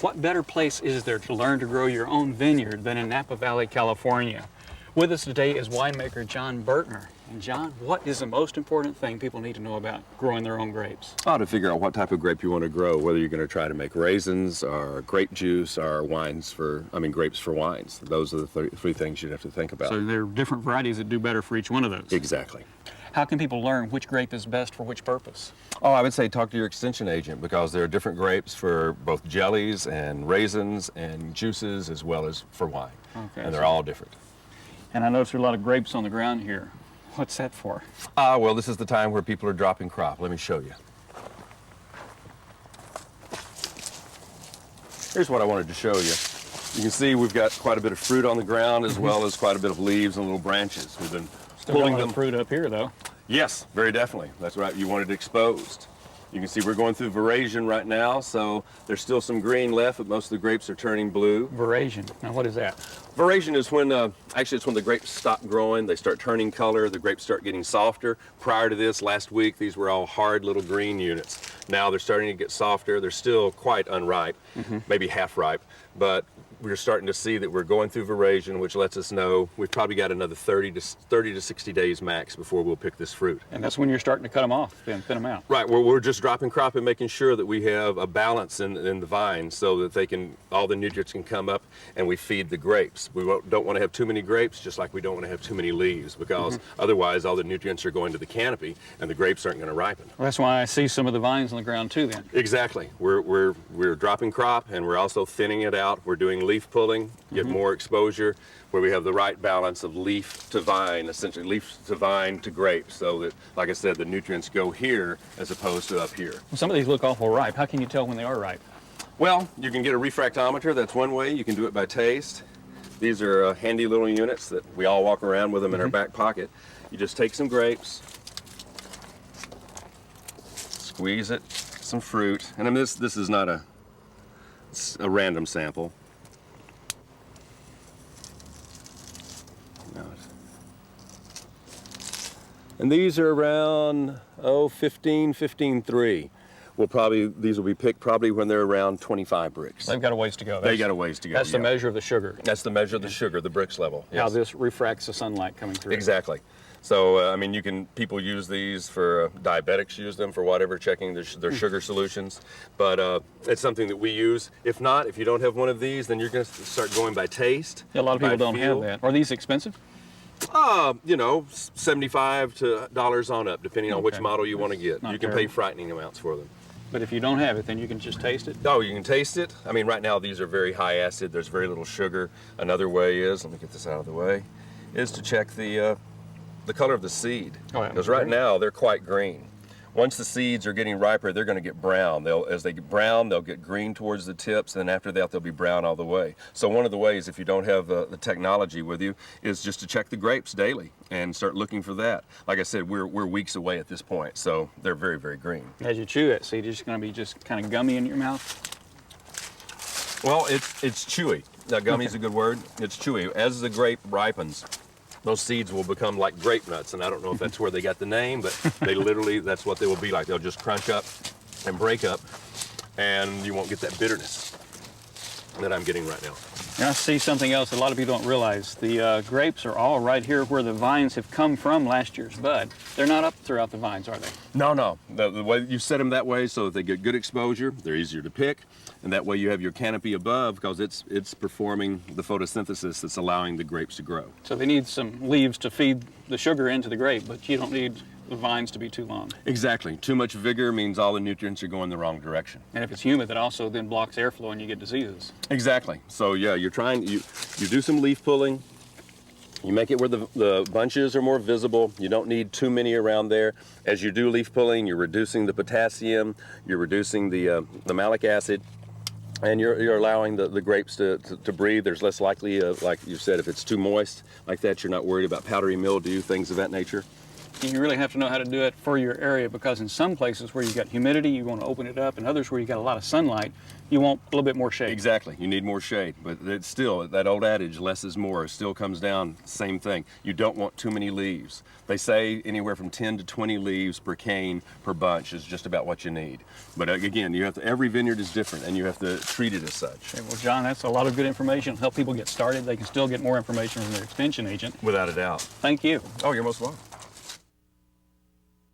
What better place is there to learn to grow your own vineyard than in Napa Valley, California? With us today is winemaker John Bertner. And John, what is the most important thing people need to know about growing their own grapes? Oh, to figure out what type of grape you want to grow, whether you're going to try to make raisins or grape juice or grapes for wines. Those are the three things you'd have to think about. So there are different varieties that do better for each one of those. Exactly. How can people learn which grape is best for which purpose? Oh, I would say talk to your extension agent, because there are different grapes for both jellies and raisins and juices as well as for wine. Okay, and they're all different. And I notice there are a lot of grapes on the ground here. What's that for? Well, this is the time where people are dropping crop. Let me show you. Here's what I wanted to show you. You can see we've got quite a bit of fruit on the ground, as well as quite a bit of leaves and little branches. We've been Still pulling them fruit up here, though. Yes, very definitely. That's right. You want it exposed. You can see we're going through veraison right now, so there's still some green left, but most of the grapes are turning blue. Veraison. Now, what is that? Veraison is when, actually it's when the grapes stop growing, they start turning color, the grapes start getting softer. Prior to this, last week, these were all hard little green units. Now they're starting to get softer. They're still quite unripe, maybe half ripe, but we're starting to see that we're going through veraison, which lets us know we've probably got another 30 to 60 days max before we'll pick this fruit. And that's when you're starting to cut them off and thin them out. Right, we're just dropping crop and making sure that we have a balance in the vine so that all the nutrients can come up and we feed the grapes. We don't want to have too many grapes, just like we don't want to have too many leaves, because otherwise all the nutrients are going to the canopy and the grapes aren't going to ripen. Well, that's why I see some of the vines on the ground too then. Exactly. We're dropping crop, and we're also thinning it out. We're doing leaf pulling, get more exposure, where we have the right balance of leaf to vine, essentially leaf to vine to grape, so that, like I said, the nutrients go here as opposed to up here. Well, some of these look awful ripe. How can you tell when they are ripe? Well, you can get a refractometer. That's one way. You can do it by taste. These are handy little units that we all walk around with them in our back pocket. You just take some grapes, squeeze it, some fruit, and I mean, this is not a random sample. And these are around 15.3. These will be picked probably when they're around 25 bricks. They've got a ways to go. They got a ways to go. That's the measure of the sugar. That's the measure of the sugar, the bricks level. How Yes. this refracts the sunlight coming through. Exactly. So, I mean, people use these for, diabetics use them for whatever, checking their sugar solutions. But it's something that we use. If not, if you don't have one of these, then you're going to start going by taste. Yeah, a lot of people don't feel. have that. Are these expensive? $75 on up, depending on which Okay. model you want to get. Not You can pay terrible. frightening amounts for them. But if you don't have it, then you can just taste it? Oh, you can taste it. I mean, right now these are very high acid. There's very little sugar. Another way is, let me get this out of the way, is to check the color of the seed. Oh, yeah. Because right now they're quite green. Once the seeds are getting riper, they're going to get brown. As they get brown, they'll get green towards the tips, and then after that, they'll be brown all the way. So one of the ways, if you don't have the technology with you, is just to check the grapes daily and start looking for that. Like I said, we're weeks away at this point, so they're very, very green. As you chew it, seed is going to be just kind of gummy in your mouth? Well, it's chewy. Now, gummy is a good word. It's chewy. As the grape ripens, those seeds will become like grape nuts, and I don't know if that's where they got the name, but they literally, that's what they will be like. They'll just crunch up and break up, and you won't get that bitterness that I'm getting right now. And I see something else that a lot of people don't realize. The grapes are all right here where the vines have come from last year's bud. They're not up throughout the vines, are they? No. The way you set them that way so that they get good exposure, they're easier to pick, and that way you have your canopy above, because it's performing the photosynthesis that's allowing the grapes to grow. So they need some leaves to feed the sugar into the grape, but you don't need the vines to be too long. Exactly. Too much vigor means all the nutrients are going the wrong direction. And if it's humid, that also then blocks airflow and you get diseases. Exactly. So yeah, you do some leaf pulling. You make it where the bunches are more visible. You don't need too many around there. As you do leaf pulling, you're reducing the potassium, you're reducing the malic acid, and you're allowing the grapes to breathe. There's less likely, like you said, if it's too moist like that, you're not worried about powdery mildew, things of that nature. You really have to know how to do it for your area, because in some places where you've got humidity, you want to open it up, and others where you've got a lot of sunlight, you want a little bit more shade. Exactly. You need more shade, but it's still, that old adage, less is more, still comes down, same thing. You don't want too many leaves. They say anywhere from 10 to 20 leaves per cane per bunch is just about what you need. But again, you have to, every vineyard is different, and you have to treat it as such. Okay, well, John, that's a lot of good information. Help people get started. They can still get more information from their extension agent. Without a doubt. Thank you. Oh, you're most welcome.